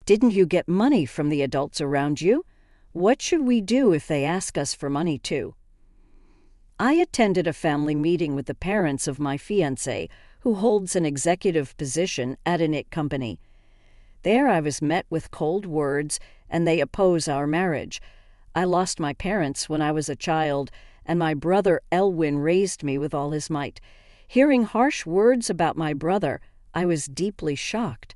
Didn't you get money from the adults around you? What should we do if they ask us for money too? I attended a family meeting with the parents of my fiancé, who holds an executive position at an IT company. There I was met with cold words, and they oppose our marriage. I lost my parents when I was a child, and my brother Elwin raised me with all his might. Hearing harsh words about my brother, I was deeply shocked.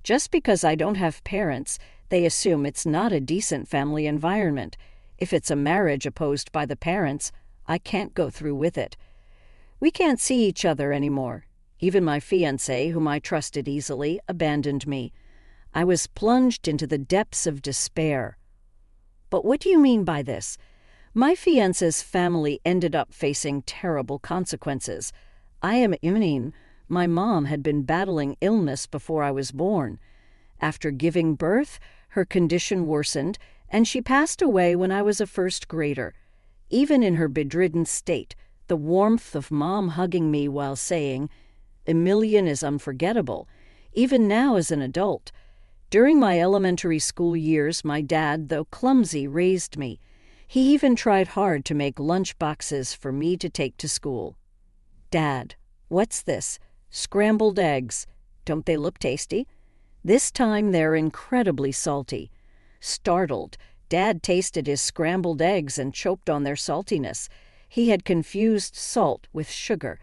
Just because I don't have parents, they assume it's not a decent family environment. If it's a marriage opposed by the parents, I can't go through with it. We can't see each other anymore. Even my fiancé, whom I trusted easily, abandoned me. I was plunged into the depths of despair. But what do you mean by this? My fiancé's family ended up facing terrible consequences. My mom had been battling illness before I was born. After giving birth, her condition worsened, and she passed away when I was a first grader. Even in her bedridden state, the warmth of Mom hugging me while saying, "Emilian is unforgettable," even now as an adult. During my elementary school years, my dad, though clumsy, raised me. He even tried hard to make lunch boxes for me to take to school. "Dad, what's this? Scrambled eggs. Don't they look tasty?" This time they're incredibly salty. Startled, Dad tasted his scrambled eggs and choked on their saltiness. He had confused salt with sugar.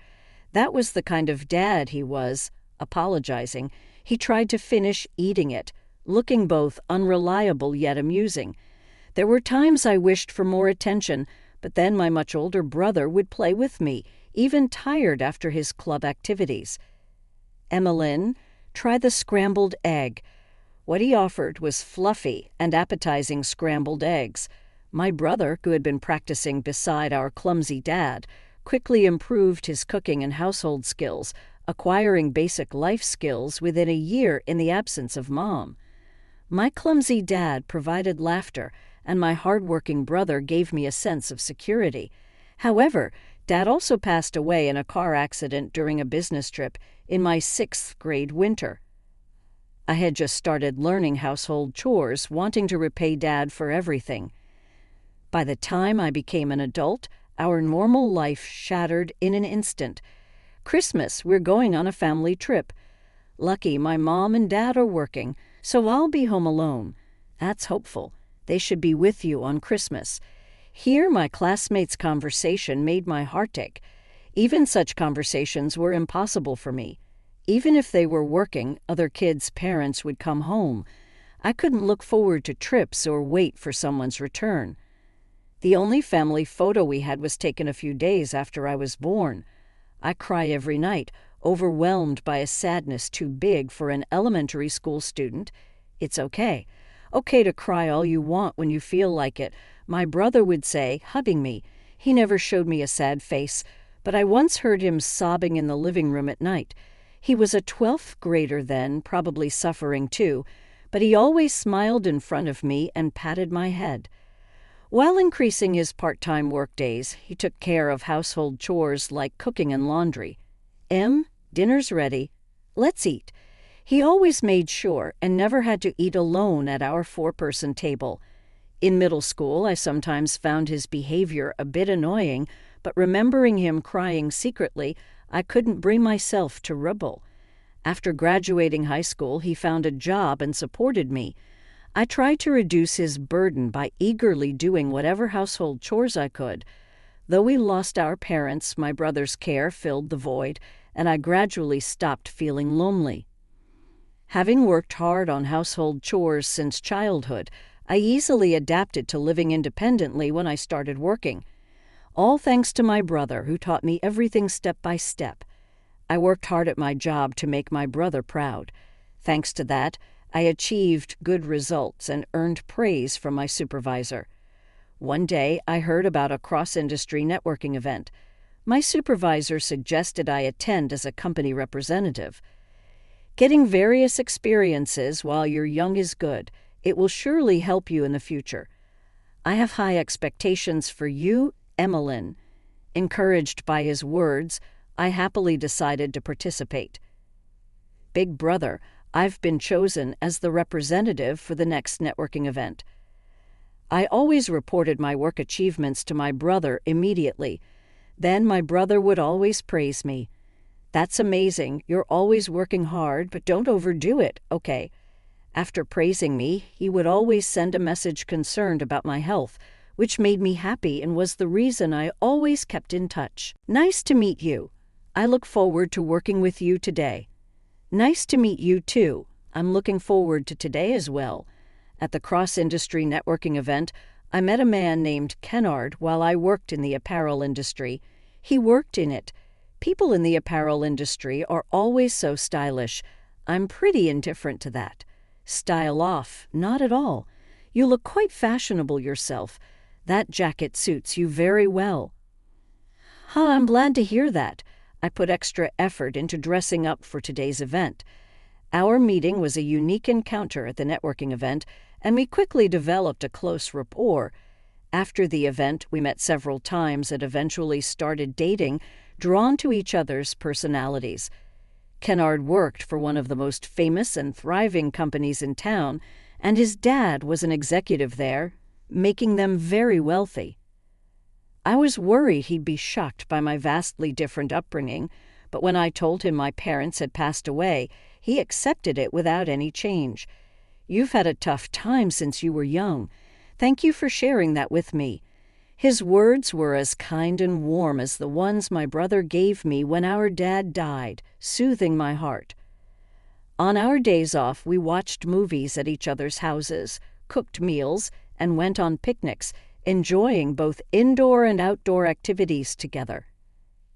That was the kind of dad he was. Apologizing, he tried to finish eating it, looking both unreliable yet amusing. There were times I wished for more attention, but then my much older brother would play with me, even tired after his club activities. "Emmeline, try the scrambled egg." What he offered was fluffy and appetizing scrambled eggs. My brother, who had been practicing beside our clumsy dad, quickly improved his cooking and household skills, acquiring basic life skills within a year in the absence of Mom. My clumsy dad provided laughter, and my hard-working brother gave me a sense of security. However, Dad also passed away in a car accident during a business trip in my 6th grade winter. I had just started learning household chores, wanting to repay Dad for everything. By the time I became an adult, our normal life shattered in an instant. Christmas, we're going on a family trip. Lucky my mom and dad are working, so I'll be home alone. That's hopeful. They should be with you on Christmas. Here, my classmates' conversation made my heart ache. Even such conversations were impossible for me. Even if they were working, other kids' parents would come home. I couldn't look forward to trips or wait for someone's return. The only family photo we had was taken a few days after I was born. I cry every night, overwhelmed by a sadness too big for an elementary school student. It's okay. Okay to cry all you want when you feel like it, my brother would say, hugging me. He never showed me a sad face, but I once heard him sobbing in the living room at night. He was a 12th grader then, probably suffering too, but he always smiled in front of me and patted my head. While increasing his part-time work days, he took care of household chores like cooking and laundry. Dinner's ready. Let's eat. He always made sure and never had to eat alone at our 4-person table. In middle school, I sometimes found his behavior a bit annoying, but remembering him crying secretly, I couldn't bring myself to rebel. After graduating high school, he found a job and supported me. I tried to reduce his burden by eagerly doing whatever household chores I could. Though we lost our parents, my brother's care filled the void, and I gradually stopped feeling lonely. Having worked hard on household chores since childhood, I easily adapted to living independently when I started working. All thanks to my brother, who taught me everything step by step. I worked hard at my job to make my brother proud. Thanks to that, I achieved good results and earned praise from my supervisor. One day, I heard about a cross-industry networking event. My supervisor suggested I attend as a company representative. Getting various experiences while you're young is good. It will surely help you in the future. I have high expectations for you, Emmeline. Encouraged by his words, I happily decided to participate. Big brother, I've been chosen as the representative for the next networking event. I always reported my work achievements to my brother immediately. Then my brother would always praise me. "That's amazing. You're always working hard, but don't overdo it, okay?" After praising me, he would always send a message concerned about my health, which made me happy and was the reason I always kept in touch. "Nice to meet you. I look forward to working with you today." "Nice to meet you too. I'm looking forward to today as well." At the cross-industry networking event, I met a man named Kennard while I worked in the apparel industry. He worked in it. People in the apparel industry are always so stylish. I'm pretty indifferent to that. Style off, not at all. You look quite fashionable yourself. That jacket suits you very well. I'm glad to hear that. I put extra effort into dressing up for today's event. Our meeting was a unique encounter at the networking event, and we quickly developed a close rapport. After the event, we met several times and eventually started dating, drawn to each other's personalities. Kennard worked for one of the most famous and thriving companies in town, and his dad was an executive there, making them very wealthy. I was worried he'd be shocked by my vastly different upbringing, but when I told him my parents had passed away, he accepted it without any change. "You've had a tough time since you were young. Thank you for sharing that with me." His words were as kind and warm as the ones my brother gave me when our dad died, soothing my heart. On our days off, we watched movies at each other's houses, cooked meals, and went on picnics, enjoying both indoor and outdoor activities together.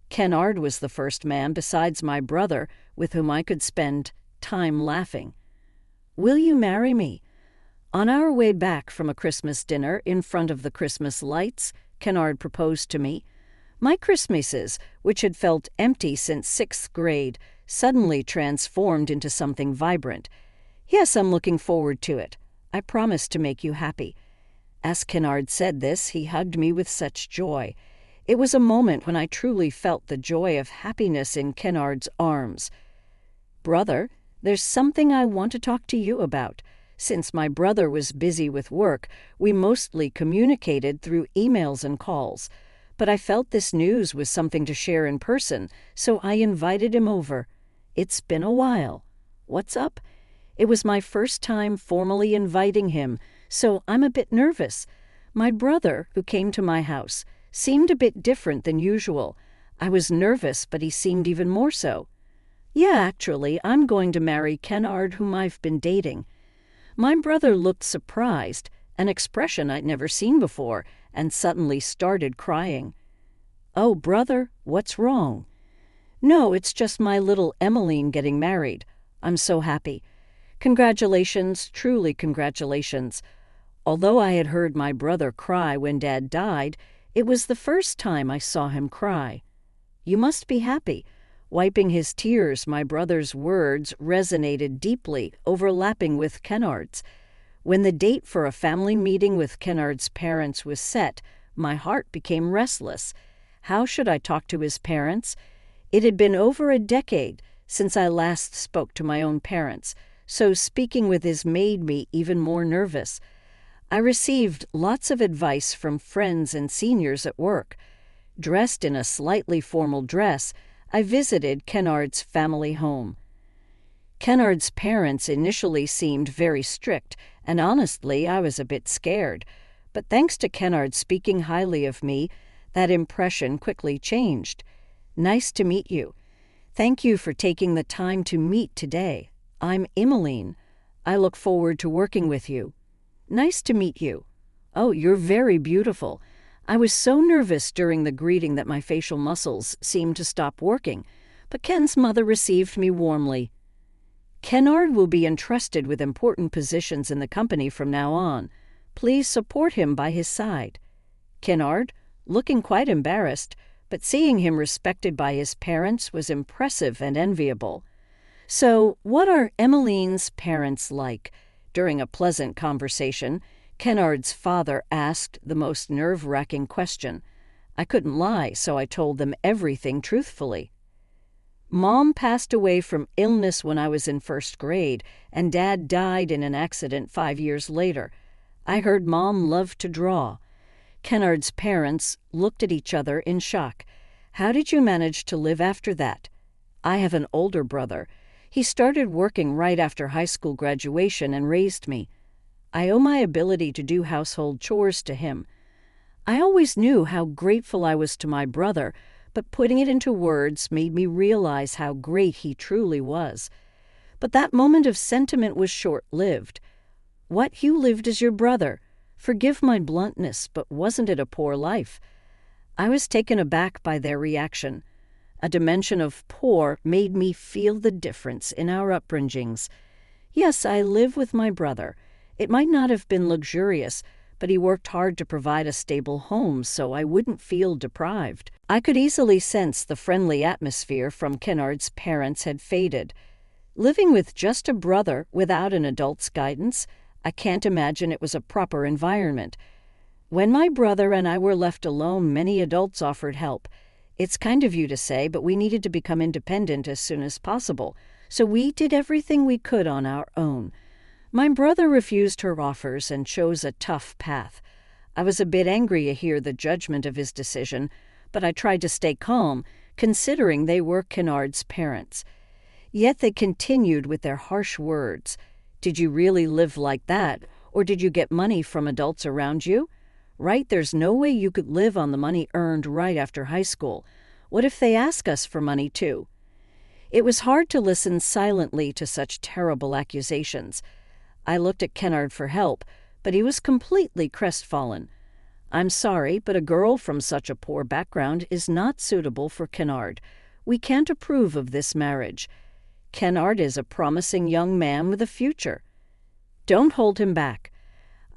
Kennard was the first man besides my brother with whom I could spend time laughing. "Will you marry me?" On our way back from a Christmas dinner in front of the Christmas lights, Kennard proposed to me. My Christmases, which had felt empty since 6th grade, suddenly transformed into something vibrant. "Yes, I'm looking forward to it. I promise to make you happy." As Kennard said this, he hugged me with such joy. It was a moment when I truly felt the joy of happiness in Kennard's arms. "Brother, there's something I want to talk to you about." Since my brother was busy with work, we mostly communicated through emails and calls. But I felt this news was something to share in person, so I invited him over. "It's been a while. What's up?" It was my first time formally inviting him, so I'm a bit nervous. My brother, who came to my house, seemed a bit different than usual. I was nervous, but he seemed even more so. "Yeah, actually, I'm going to marry Kennard, whom I've been dating." My brother looked surprised, an expression I'd never seen before, and suddenly started crying. "Oh, brother, what's wrong?" "No, it's just my little Emmeline getting married. I'm so happy. Congratulations, truly congratulations." Although I had heard my brother cry when Dad died, it was the first time I saw him cry. "You must be happy." Wiping his tears, my brother's words resonated deeply, overlapping with Kennard's. When the date for a family meeting with Kennard's parents was set, my heart became restless. How should I talk to his parents? It had been over a decade since I last spoke to my own parents, so speaking with his made me even more nervous. I received lots of advice from friends and seniors at work. Dressed in a slightly formal dress, I visited Kennard's family home. Kennard's parents initially seemed very strict, and honestly, I was a bit scared. But thanks to Kennard speaking highly of me, that impression quickly changed. "Nice to meet you. Thank you for taking the time to meet today. I'm Emmeline. I look forward to working with you." "Nice to meet you." "Oh, you're very beautiful." I was so nervous during the greeting that my facial muscles seemed to stop working, but Ken's mother received me warmly. "Kennard will be entrusted with important positions in the company from now on. Please support him by his side." Kennard, looking quite embarrassed, but seeing him respected by his parents was impressive and enviable. "So, what are Emmeline's parents like?" During a pleasant conversation, Kennard's father asked the most nerve-wracking question. I couldn't lie, so I told them everything truthfully. Mom passed away from illness when I was in first grade, and Dad died in an accident 5 years later. I heard Mom loved to draw. Kennard's parents looked at each other in shock. How did you manage to live after that? I have an older brother. He started working right after high school graduation and raised me. I owe my ability to do household chores to him. I always knew how grateful I was to my brother, but putting it into words made me realize how great he truly was. But that moment of sentiment was short-lived. What, you lived as your brother? Forgive my bluntness, but wasn't it a poor life? I was taken aback by their reaction. A dimension of poor made me feel the difference in our upbringings. Yes, I live with my brother. It might not have been luxurious, but he worked hard to provide a stable home so I wouldn't feel deprived. I could easily sense the friendly atmosphere from Kennard's parents had faded. Living with just a brother without an adult's guidance, I can't imagine it was a proper environment. When my brother and I were left alone, many adults offered help. It's kind of you to say, but we needed to become independent as soon as possible, so we did everything we could on our own. My brother refused her offers and chose a tough path. I was a bit angry to hear the judgment of his decision, but I tried to stay calm, considering they were Kennard's parents. Yet they continued with their harsh words. Did you really live like that, or did you get money from adults around you? Right, there's no way you could live on the money earned right after high school. What if they ask us for money too? It was hard to listen silently to such terrible accusations. I looked at Kennard for help, but he was completely crestfallen. I'm sorry, but a girl from such a poor background is not suitable for Kennard. We can't approve of this marriage. Kennard is a promising young man with a future. Don't hold him back.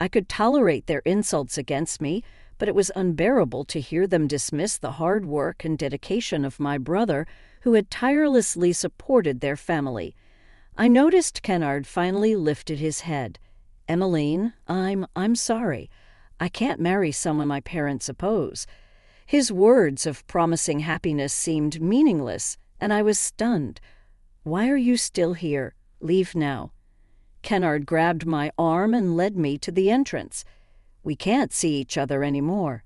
I could tolerate their insults against me, but it was unbearable to hear them dismiss the hard work and dedication of my brother, who had tirelessly supported their family. I noticed Kennard finally lifted his head. Emmeline, I'm sorry. I can't marry someone my parents oppose. His words of promising happiness seemed meaningless, and I was stunned. Why are you still here? Leave now. Kennard grabbed my arm and led me to the entrance. We can't see each other anymore.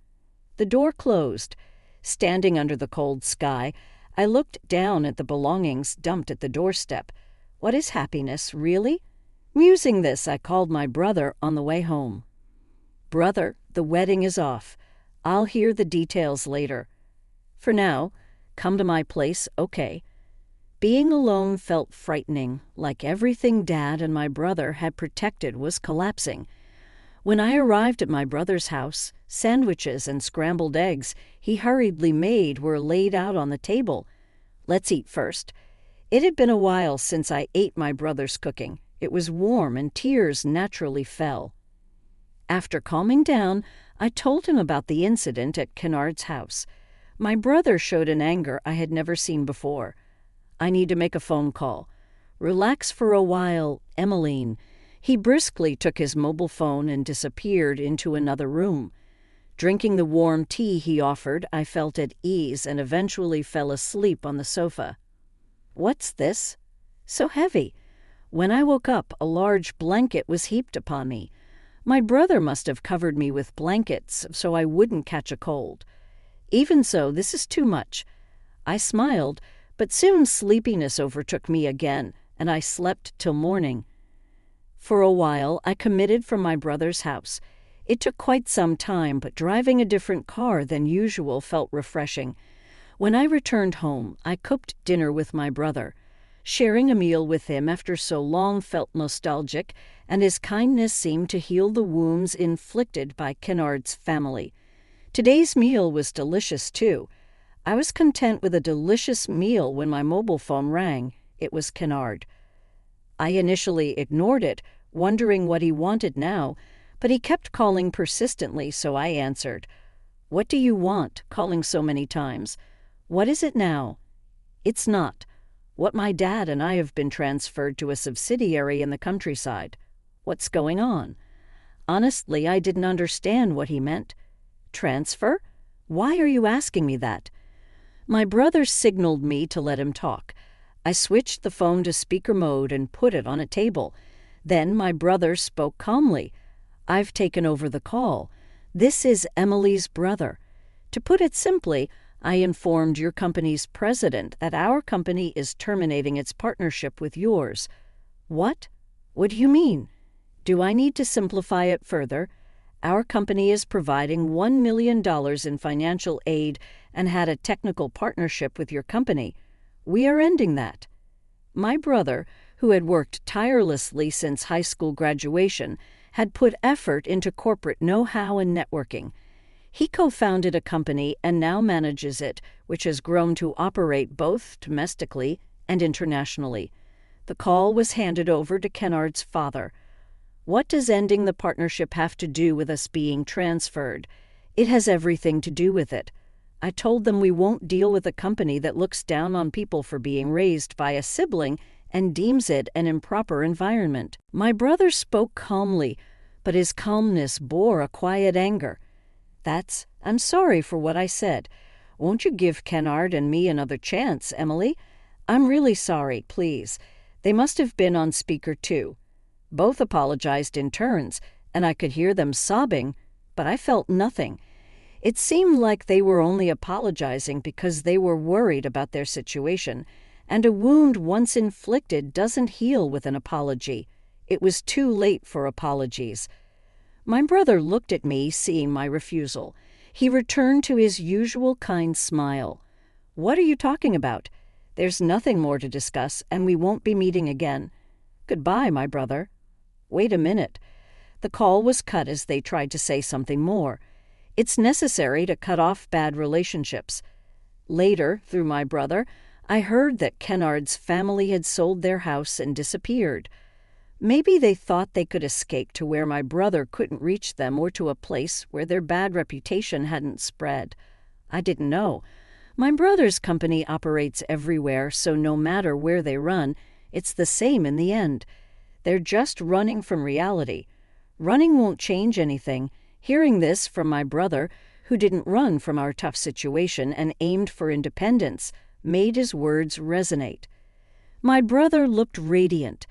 The door closed. Standing under the cold sky, I looked down at the belongings dumped at the doorstep. What is happiness, really? Musing this, I called my brother on the way home. Brother, the wedding is off. I'll hear the details later. For now, come to my place, okay? Being alone felt frightening, like everything Dad and my brother had protected was collapsing. When I arrived at my brother's house, sandwiches and scrambled eggs he hurriedly made were laid out on the table. Let's eat first. It had been a while since I ate my brother's cooking. It was warm and tears naturally fell. After calming down, I told him about the incident at Kennard's house. My brother showed an anger I had never seen before. I need to make a phone call. Relax for a while, Emmeline. He briskly took his mobile phone and disappeared into another room. Drinking the warm tea he offered, I felt at ease and eventually fell asleep on the sofa. What's this? So heavy. When I woke up, a large blanket was heaped upon me. My brother must have covered me with blankets so I wouldn't catch a cold. Even so, this is too much. I smiled, but soon sleepiness overtook me again, and I slept till morning. For a while, I committed from my brother's house. It took quite some time, but driving a different car than usual felt refreshing. When I returned home, I cooked dinner with my brother. Sharing a meal with him after so long felt nostalgic, and his kindness seemed to heal the wounds inflicted by Kennard's family. Today's meal was delicious, too. I was content with a delicious meal when my mobile phone rang. It was Kennard. I initially ignored it, wondering what he wanted now, but he kept calling persistently, so I answered. What do you want, calling so many times? What is it now? It's not. What my dad and I have been transferred to a subsidiary in the countryside. What's going on? Honestly, I didn't understand what he meant. Transfer? Why are you asking me that? My brother signaled me to let him talk. I switched the phone to speaker mode and put it on a table. Then my brother spoke calmly. "I've taken over the call. This is Emily's brother. To put it simply, I informed your company's president that our company is terminating its partnership with yours." "What? What do you mean?" "Do I need to simplify it further? Our company is providing $1 million in financial aid and had a technical partnership with your company. We are ending that." My brother, who had worked tirelessly since high school graduation, had put effort into corporate know-how and networking. He co-founded a company and now manages it, which has grown to operate both domestically and internationally. The call was handed over to Kennard's father. "What does ending the partnership have to do with us being transferred?" "It has everything to do with it. I told them we won't deal with a company that looks down on people for being raised by a sibling and deems it an improper environment." My brother spoke calmly, but his calmness bore a quiet anger. I'm sorry for what I said. Won't you give Kennard and me another chance, Emily? I'm really sorry, please." They must have been on speaker too. Both apologized in turns, and I could hear them sobbing, but I felt nothing. It seemed like they were only apologizing because they were worried about their situation, and a wound once inflicted doesn't heal with an apology. It was too late for apologies. My brother looked at me, seeing my refusal. He returned to his usual kind smile. "What are you talking about? There's nothing more to discuss, and we won't be meeting again. Goodbye, my brother." Wait a minute. The call was cut as they tried to say something more. It's necessary to cut off bad relationships. Later, through my brother, I heard that Kennard's family had sold their house and disappeared. Maybe they thought they could escape to where my brother couldn't reach them or to a place where their bad reputation hadn't spread. I didn't know. My brother's company operates everywhere, so no matter where they run, it's the same in the end. They're just running from reality. Running won't change anything. Hearing this from my brother, who didn't run from our tough situation and aimed for independence, made his words resonate. My brother looked radiant.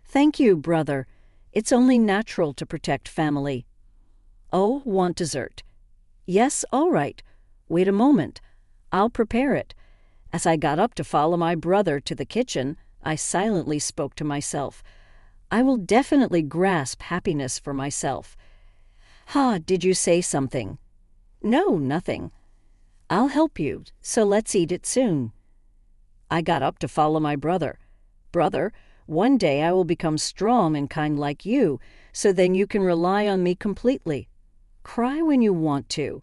"Thank you, brother. It's only natural to protect family." "Oh, want dessert?" "Yes, all right. Wait a moment. I'll prepare it." As I got up to follow my brother to the kitchen, I silently spoke to myself. I will definitely grasp happiness for myself. Did you say something?" "No, nothing." "I'll help you, so let's eat it soon." I got up to follow my brother. "Brother, one day I will become strong and kind like you, so then you can rely on me completely. Cry when you want to."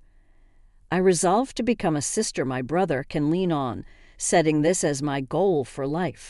I resolved to become a sister my brother can lean on, setting this as my goal for life.